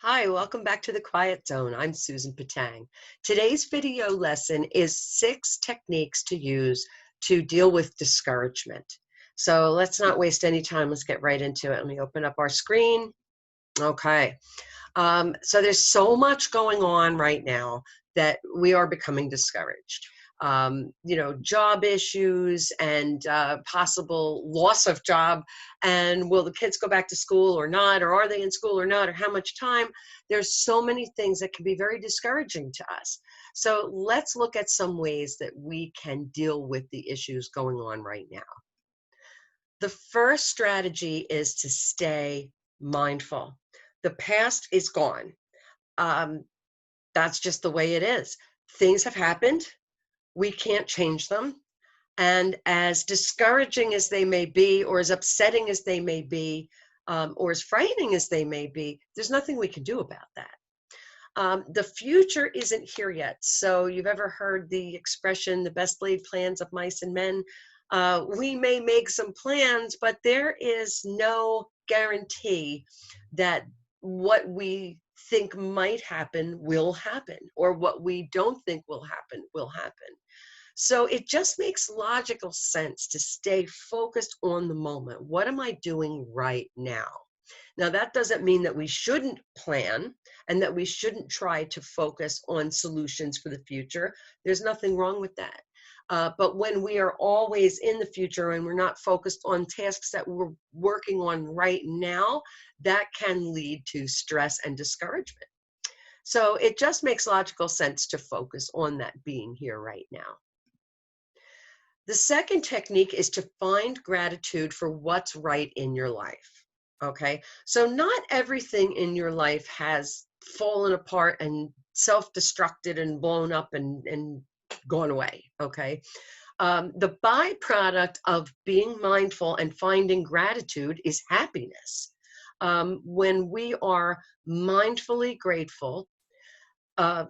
Hi, welcome back to the Quiet Zone. I'm Susan Patang. Today's video lesson is 6 techniques to use to deal with discouragement. So let's not waste any time. Let's get right into it. Let me open up our screen. Okay. So there's so much going on right now that we are becoming discouraged. Job issues and possible loss of job, and will the kids go back to school or not, or are they in school or not, or how much time? There's so many things that can be very discouraging to us. So let's look at some ways that we can deal with the issues going on right now. The first strategy is to stay mindful. The past is gone. Um, that's just the way it is. Things have happened. We can't change them. And as discouraging as they may be, or as upsetting as they may be, or as frightening as they may be, there's nothing we can do about that. The future isn't here yet. So you've ever heard the expression, the best laid plans of mice and men? We may make some plans, but there is no guarantee that what we think might happen will happen, or what we don't think will happen will happen. So it just makes logical sense to stay focused on the moment. What am I doing right now? Now, that doesn't mean that we shouldn't plan and that we shouldn't try to focus on solutions for the future. There's nothing wrong with that. But when we are always in the future and we're not focused on tasks that we're working on right now, that can lead to stress and discouragement. So it just makes logical sense to focus on that being here right now. The second technique is to find gratitude for what's right in your life. Okay. So not everything in your life has fallen apart and self-destructed and blown up and gone away. Okay. The byproduct of being mindful and finding gratitude is happiness. When we are mindfully grateful,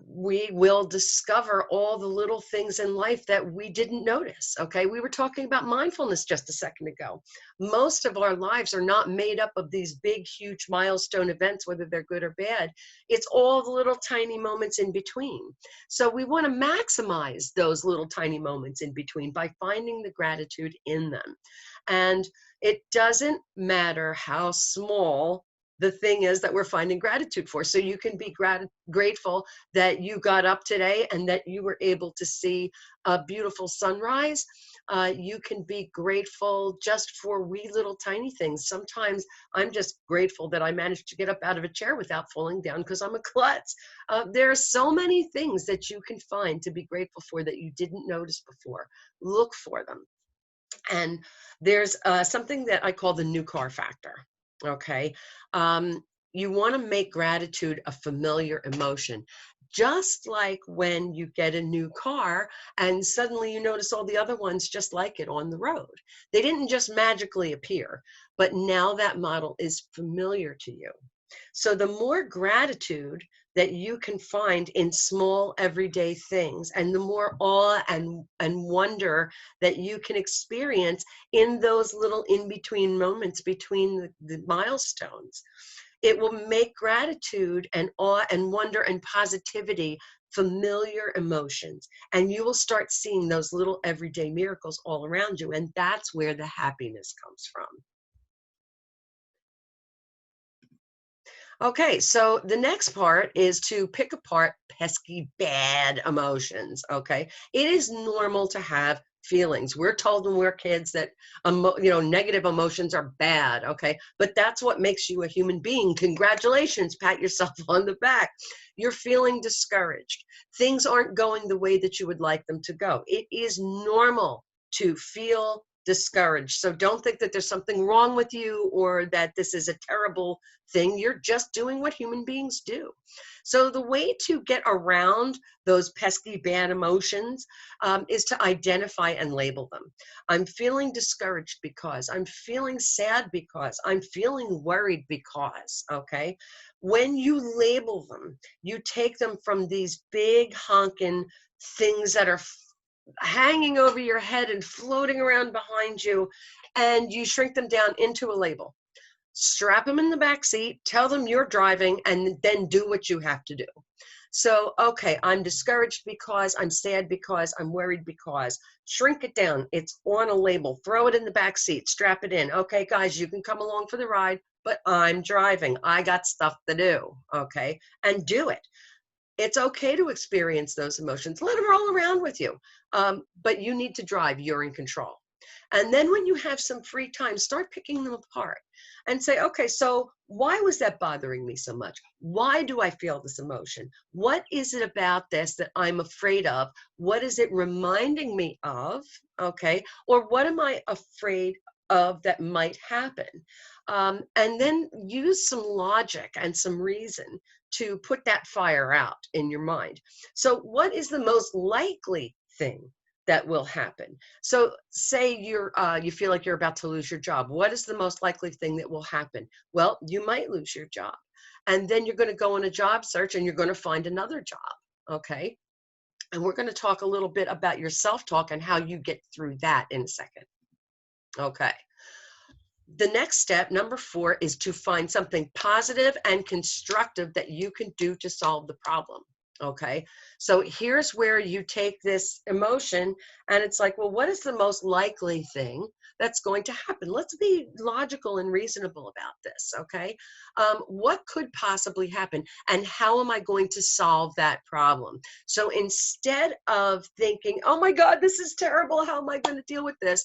we will discover all the little things in life that we didn't notice. Okay. We were talking about mindfulness just a second ago. Most of our lives are not made up of these big, huge milestone events, whether they're good or bad. It's all the little tiny moments in between. So we want to maximize those little tiny moments in between by finding the gratitude in them. And it doesn't matter how small the thing is that we're finding gratitude for. So you can be grateful that you got up today and that you were able to see a beautiful sunrise. You can be grateful just for wee little tiny things. Sometimes I'm just grateful that I managed to get up out of a chair without falling down because I'm a klutz. There are so many things that you can find to be grateful for that you didn't notice before. Look for them. And there's something that I call the new car factor. Okay. You want to make gratitude a familiar emotion. Just like when you get a new car and suddenly you notice all the other ones just like it on the road. They didn't just magically appear, but now that model is familiar to you. So the more gratitude that you can find in small everyday things, and the more awe and wonder that you can experience in those little in-between moments between the milestones, it will make gratitude and awe and wonder and positivity familiar emotions. And you will start seeing those little everyday miracles all around you. And that's where the happiness comes from. Okay, so the next part is to pick apart pesky bad emotions. Okay, it is normal to have feelings. We're told when we're kids that negative emotions are bad. Okay, but that's what makes you a human being. Congratulations, pat yourself on the back. You're feeling discouraged. Things aren't going the way that you would like them to go. It is normal to feel discouraged. So don't think that there's something wrong with you or that this is a terrible thing. You're just doing what human beings do. So the way to get around those pesky bad emotions is to identify and label them. I'm feeling discouraged because, I'm feeling sad because, I'm feeling worried because, okay? When you label them, you take them from these big honking things that are hanging over your head and floating around behind you, and you shrink them down into a label. strap them in the back seat, tell them you're driving, and then do what you have to do. So, okay, I'm discouraged because, I'm sad because, I'm worried because. Shrink it down. It's on a label. Throw it in the back seat. Strap it in. Okay, guys, you can come along for the ride, but I'm driving. I got stuff to do. Okay, and do it. It's okay to experience those emotions. Let them roll around with you. But you need to drive. You're in control. And then when you have some free time, start picking them apart and say, okay, so why was that bothering me so much? Why do I feel this emotion? What is it about this that I'm afraid of? What is it reminding me of? Okay. Or what am I afraid of that might happen? And then use some logic and some reason to put that fire out in your mind. So what is the most likely thing that will happen? So say you feel like you're about to lose your job. What is the most likely thing that will happen? Well, you might lose your job. And then you're going to go on a job search and you're going to find another job. Okay. And we're going to talk a little bit about your self-talk and how you get through that in a second. Okay. The next step, number 4, is to find something positive and constructive that you can do to solve the problem. Okay, so here's where you take this emotion and it's like, well, what is the most likely thing that's going to happen? Let's be logical and reasonable about this. Okay, what could possibly happen and how am I going to solve that problem? So instead of thinking, oh my God, this is terrible, how am I going to deal with this?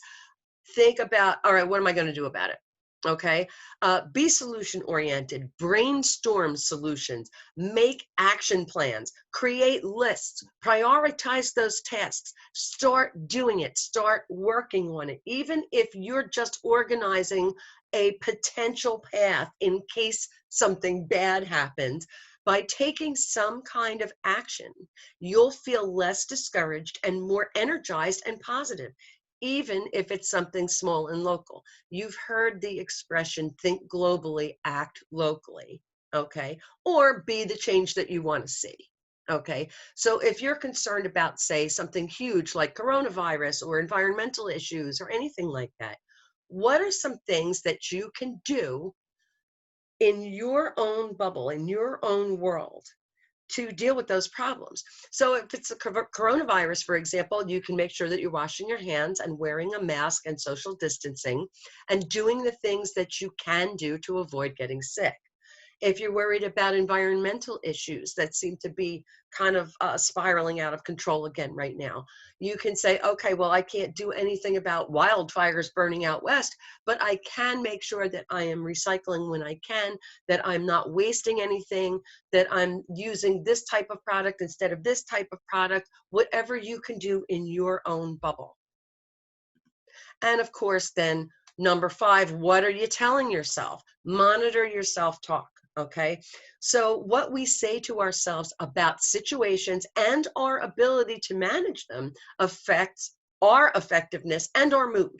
Think about, all right, what am I going to do about it? Okay. Be solution oriented, brainstorm solutions, make action plans, create lists, prioritize those tasks, start doing it, start working on it. Even if you're just organizing a potential path in case something bad happens, by taking some kind of action, you'll feel less discouraged and more energized and positive, even if it's something small and local. You've heard the expression, think globally, act locally, okay? Or be the change that you want to see, okay? So if you're concerned about, say, something huge like coronavirus or environmental issues or anything like that, what are some things that you can do in your own bubble, in your own world, to deal with those problems? So if it's a coronavirus, for example, you can make sure that you're washing your hands and wearing a mask and social distancing and doing the things that you can do to avoid getting sick. If you're worried about environmental issues that seem to be kind of spiraling out of control again right now, you can say, okay, well, I can't do anything about wildfires burning out west, but I can make sure that I am recycling when I can, that I'm not wasting anything, that I'm using this type of product instead of this type of product, whatever you can do in your own bubble. And of course, then number 5, what are you telling yourself? Monitor your self-talk. Okay, so what we say to ourselves about situations and our ability to manage them affects our effectiveness and our mood.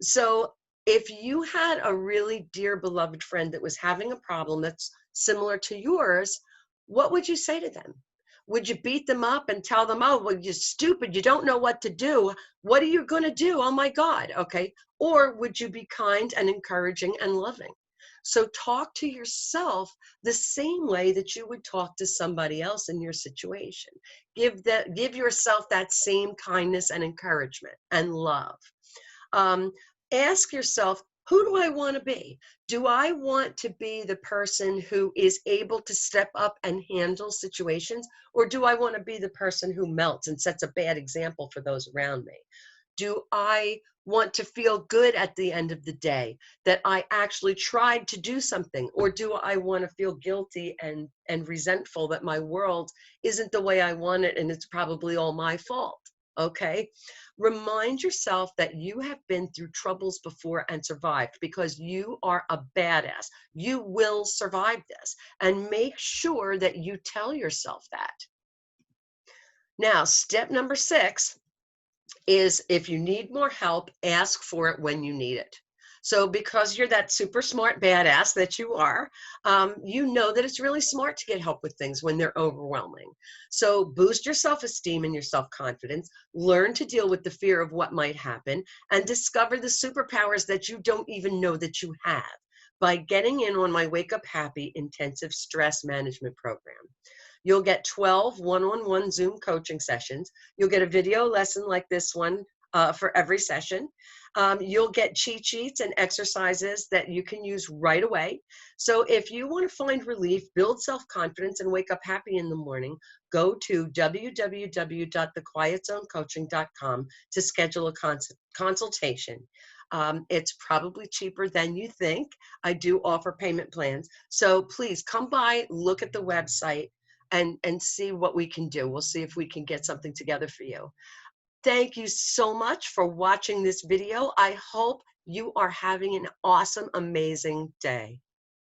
So if you had a really dear beloved friend that was having a problem that's similar to yours, what would you say to them? Would you beat them up and tell them, oh, well, you're stupid, you don't know what to do, what are you going to do, oh my God? Okay, or would you be kind and encouraging and loving? So talk to yourself the same way that you would talk to somebody else in your situation. Give yourself that same kindness and encouragement and love. Ask yourself, who do I want to be? Do I want to be the person who is able to step up and handle situations? Or do I want to be the person who melts and sets a bad example for those around me? Do I want to feel good at the end of the day that I actually tried to do something? Or do I want to feel guilty and resentful that my world isn't the way I want it and it's probably all my fault? Okay. Remind yourself that you have been through troubles before and survived, because you are a badass. You will survive this, and make sure that you tell yourself that. Now, step number 6 is, if you need more help, ask for it when you need it. So because you're that super smart badass that you are, you know that it's really smart to get help with things when they're overwhelming. So boost your self-esteem and your self-confidence, learn to deal with the fear of what might happen, and discover the superpowers that you don't even know that you have. by getting in on my Wake Up Happy intensive stress management program. You'll get 12 one-on-one Zoom coaching sessions. You'll get a video lesson like this one for every session. You'll get cheat sheets and exercises that you can use right away. So if you want to find relief, build self-confidence, and wake up happy in the morning, go to www.thequietzonecoaching.com to schedule a consultation. It's probably cheaper than you think. I do offer payment plans. So please come by, look at the website, and see what we can do. We'll see if we can get something together for you. Thank you so much for watching this video. I hope you are having an awesome, amazing day.